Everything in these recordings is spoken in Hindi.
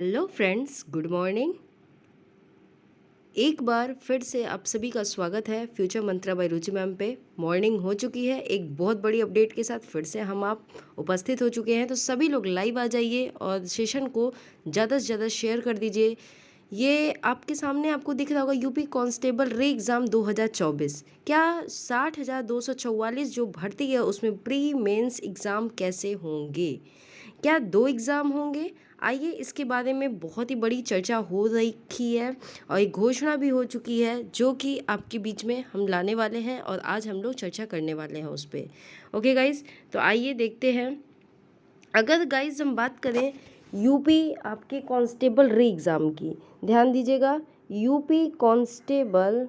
Hello friends, good morning. एक बार फिर से आप सभी का स्वागत है फ्यूचर मंत्रा बाय रुचि मैम पे। मॉर्निंग हो चुकी है, एक बहुत बड़ी अपडेट के साथ फिर से हम आप उपस्थित हो चुके हैं। तो सभी लोग लाइव आ जाइए और सेशन को ज़्यादा से ज़्यादा शेयर कर दीजिए। ये आपके सामने आपको दिख रहा होगा यूपी कांस्टेबल री एग्ज़ाम 2024। क्या 60,244 जो भर्ती है उसमें प्री मेंस एग्ज़ाम कैसे होंगे? क्या 2 एग्ज़ाम होंगे? आइए इसके बारे में बहुत ही बड़ी चर्चा हो रखी है और एक घोषणा भी हो चुकी है जो कि आपके बीच में हम लाने वाले हैं और आज हम लोग चर्चा करने वाले हैं उस पे। ओके गाइज़, तो आइए देखते हैं। अगर गाइज़ हम बात करें यूपी आपके कांस्टेबल री एग्ज़ाम की, ध्यान दीजिएगा। यूपी कांस्टेबल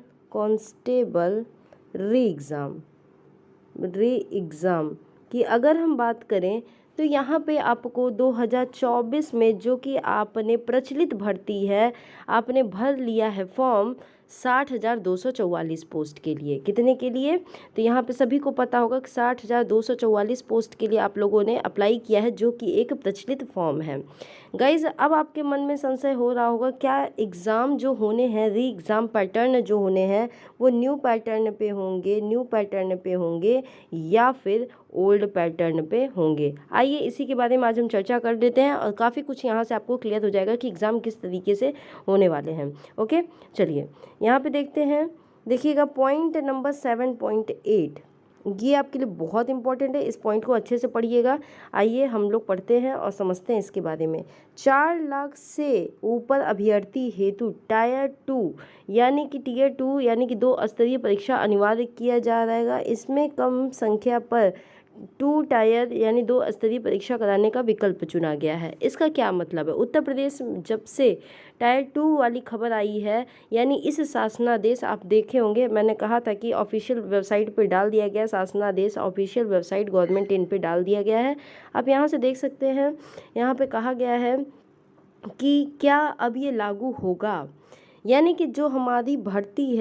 री एग्ज़ाम की अगर हम बात करें तो यहाँ पे आपको 2024 में जो कि आपने प्रचलित भर्ती है, आपने भर लिया है फॉर्म 60,244 पोस्ट के लिए। कितने के लिए? तो यहाँ पे सभी को पता होगा कि 60,244 पोस्ट के लिए आप लोगों ने अप्लाई किया है, जो कि एक प्रचलित फॉर्म है। गाइज, अब आपके मन में संशय हो रहा होगा, क्या एग्ज़ाम जो होने हैं, री एग्ज़ाम पैटर्न जो होने हैं, वो न्यू पैटर्न पे होंगे या फिर ओल्ड पैटर्न पे होंगे? आइए इसी के बारे में आज हम चर्चा कर लेते हैं और काफ़ी कुछ यहाँ से आपको क्लियर हो जाएगा कि एग्ज़ाम किस तरीके से होने वाले हैं। ओके, चलिए यहाँ पे देखते हैं। देखिएगा पॉइंट नंबर 7.8, ये आपके लिए बहुत इंपॉर्टेंट है, इस पॉइंट को अच्छे से पढ़िएगा। आइए हम लोग पढ़ते हैं और समझते हैं इसके बारे में। 4 लाख से ऊपर अभ्यर्थी हेतु टायर 2 यानी कि टीयर 2 यानी कि 2 स्तरीय परीक्षा अनिवार्य किया जा रहेगा। इसमें कम संख्या पर 2 टायर यानी 2 स्तरीय परीक्षा कराने का विकल्प चुना गया है। इसका क्या मतलब है? उत्तर प्रदेश जब से टायर 2 वाली खबर आई है, यानी इस शासनादेश आप देखे होंगे, मैंने कहा था कि ऑफिशियल वेबसाइट पर डाल दिया गया शासनादेश, ऑफिशियल वेबसाइट गवर्नमेंट इन पे डाल दिया गया है। आप यहाँ से देख सकते हैं, यहाँ पे कहा गया है कि क्या अब ये लागू होगा, यानी कि जो हमारी भर्ती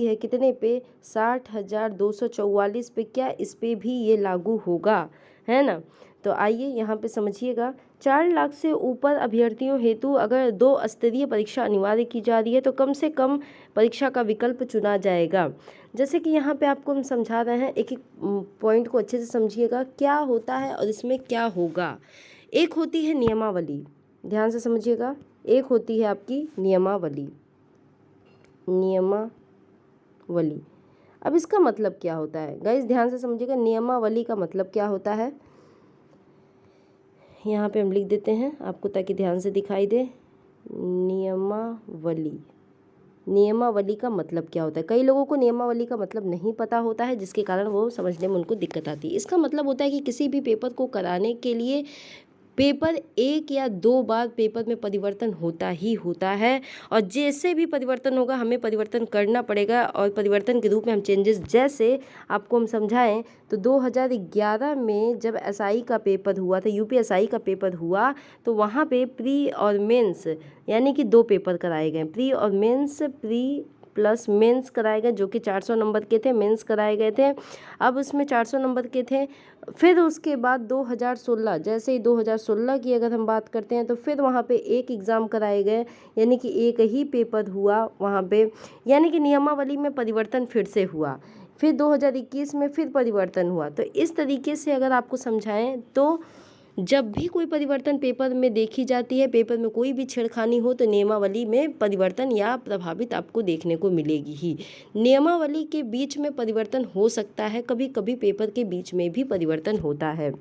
है कितने पे? 60,244 पे, क्या इस पे भी ये लागू होगा, है ना? तो आइए यहाँ पे समझिएगा। 4 लाख से ऊपर अभ्यर्थियों हेतु अगर 2 स्तरीय परीक्षा अनिवार्य की जा रही है तो कम से कम परीक्षा का विकल्प चुना जाएगा। जैसे कि यहाँ पे आपको हम समझा रहे हैं, एक एक पॉइंट को अच्छे से समझिएगा क्या होता है और इसमें क्या होगा। एक होती है नियमावली, ध्यान से समझिएगा। एक होती है आपकी नियमावली। अब इसका मतलब क्या होता है गाइस? ध्यान से समझिएगा, नियमावली का मतलब क्या होता है। यहाँ पे हम लिख देते हैं आपको ताकि ध्यान से दिखाई दे। नियमावली का मतलब क्या होता है? कई लोगों को नियमावली का मतलब नहीं पता होता है, जिसके कारण वो समझने में उनको दिक्कत आती है। इसका मतलब होता है कि किसी भी पेपर को कराने के लिए पेपर 1 या 2 बार पेपर में परिवर्तन होता ही होता है, और जैसे भी परिवर्तन होगा हमें परिवर्तन करना पड़ेगा। और परिवर्तन के रूप में हम चेंजेस, जैसे आपको हम समझाएं तो 2011 में जब एसआई का पेपर हुआ था, यूपीएसआई का पेपर हुआ, तो वहाँ पे प्री और मेंस यानी कि 2 पेपर कराए गए, प्री और मेंस, प्री प्लस मेंस कराए गए, जो कि 400 नंबर के थे, मेंस कराए गए थे। अब उसमें 400 नंबर के थे। फिर उसके बाद 2016, जैसे ही 2016 की अगर हम बात करते हैं, तो फिर वहाँ पे एक एग्ज़ाम कराए गए, यानी कि एक ही पेपर हुआ वहाँ पे, यानी कि नियमावली में परिवर्तन फिर से हुआ। फिर 2021 में फिर परिवर्तन हुआ। तो इस तरीके से अगर आपको समझाएं तो जब भी कोई परिवर्तन पेपर में देखी जाती है, पेपर में कोई भी छेड़खानी हो, तो नियमावली में परिवर्तन या प्रभावित आपको देखने को मिलेगी ही। नियमावली के बीच में परिवर्तन हो सकता है, कभी कभी पेपर के बीच में भी परिवर्तन होता है।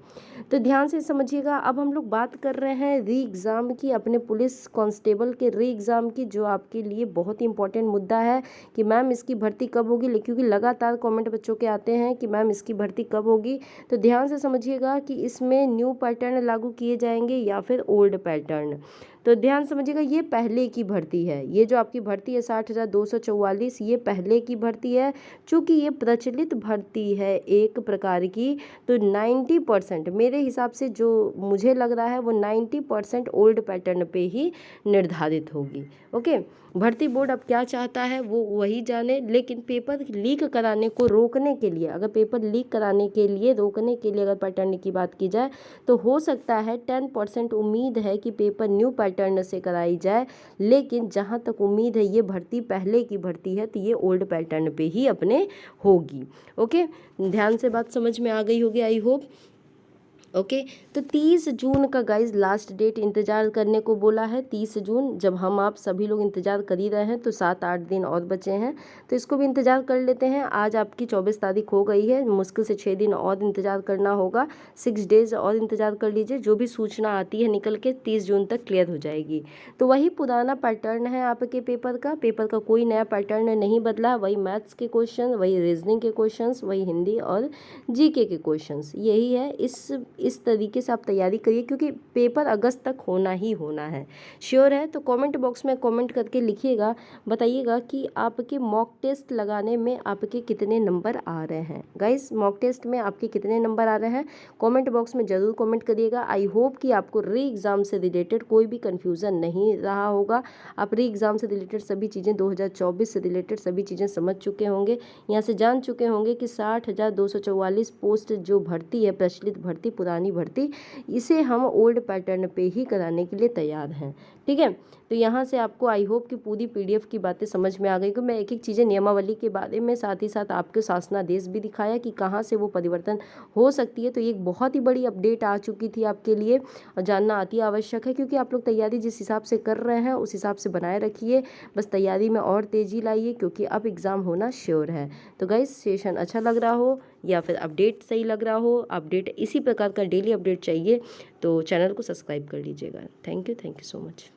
तो ध्यान से समझिएगा। अब हम लोग बात कर रहे हैं री एग्ज़ाम की, अपने पुलिस कांस्टेबल के री एग्ज़ाम की, जो आपके लिए बहुत ही इंपॉर्टेंट मुद्दा है कि मैम इसकी भर्ती कब होगी, क्योंकि लगातार कमेंट बच्चों के आते हैं कि मैम इसकी भर्ती कब होगी। तो ध्यान से समझिएगा कि इसमें न्यू पैटर्न लागू किए जाएंगे या फिर ओल्ड पैटर्न। तो ध्यान समझिएगा, ये पहले की भर्ती है, ये जो आपकी भर्ती है 60,244 ये पहले की भर्ती है। चूँकि ये प्रचलित भर्ती है एक प्रकार की, तो 90% मेरे हिसाब से जो मुझे लग रहा है वो 90% ओल्ड पैटर्न पे ही निर्धारित होगी। ओके, भर्ती बोर्ड अब क्या चाहता है वो वही जाने, लेकिन पेपर लीक कराने को रोकने के लिए, अगर पेपर लीक कराने के लिए रोकने के लिए अगर पैटर्न की बात की जाए तो हो सकता है 10% उम्मीद है कि पेपर न्यू पैटर्न से कराई जाए, लेकिन जहाँ तक उम्मीद है ये भर्ती पहले की भर्ती है तो ये ओल्ड पैटर्न पे ही अपने होगी। ओके, ध्यान से बात समझ में आ गई होगी आई होप। ओके, तो 30 जून का गाइज लास्ट डेट इंतज़ार करने को बोला है। 30 जून जब हम आप सभी लोग इंतज़ार कर ही रहे हैं तो 7-8 दिन और बचे हैं, तो इसको भी इंतज़ार कर लेते हैं। आज आपकी 24 तारीख हो गई है, मुश्किल से 6 दिन और इंतज़ार करना होगा, 6 डेज़ और इंतज़ार कर लीजिए। जो भी सूचना आती है निकल के 30 जून तक क्लियर हो जाएगी। तो वही पुराना पैटर्न है आपके पेपर का कोई नया पैटर्न नहीं बदला, वही मैथ्स के क्वेश्चन, वही रीजनिंग के क्वेश्चंस, वही हिंदी और जीके के क्वेश्चंस, यही है। इस तरीके से आप तैयारी करिए, क्योंकि पेपर अगस्त तक होना ही होना है। श्योर है तो कमेंट बॉक्स में कमेंट करके लिखिएगा, बताइएगा कि आपके मॉक टेस्ट लगाने में आपके कितने नंबर आ रहे हैं। गाइस, मॉक टेस्ट में आपके कितने नंबर आ रहे हैं कमेंट बॉक्स में ज़रूर कमेंट करिएगा। आई होप कि आपको री एग्ज़ाम से रिलेटेड कोई भी कन्फ्यूज़न नहीं रहा होगा। आप री एग्ज़ाम से रिलेटेड सभी चीज़ें 2024 से रिलेटेड सभी चीज़ें समझ चुके होंगे, यहाँ से जान चुके होंगे कि 60,244 पोस्ट जो भर्ती है, प्रचलित भर्ती, पुरानी भर्ती, इसे हम ओल्ड पैटर्न पे ही कराने के लिए तैयार हैं। ठीक है, तो यहाँ से आपको आई होप कि पूरी पीडीएफ की बातें समझ में आ गई, कि मैं एक एक चीज़ें नियमावली के बारे में साथ ही साथ आपके शासनादेश भी दिखाया कि कहाँ से वो परिवर्तन हो सकती है। तो ये एक बहुत ही बड़ी अपडेट आ चुकी थी आपके लिए और जानना अति आवश्यक है, क्योंकि आप लोग तैयारी जिस हिसाब से कर रहे हैं उस हिसाब से बनाए रखिए, बस तैयारी में और तेज़ी लाइए, क्योंकि अब एग्ज़ाम होना श्योर है। तो गाइस, सेशन अच्छा लग रहा हो या फिर अपडेट सही लग रहा हो, अपडेट इसी प्रकार का डेली अपडेट चाहिए तो चैनल को सब्सक्राइब कर लीजिएगा। Thank you so much.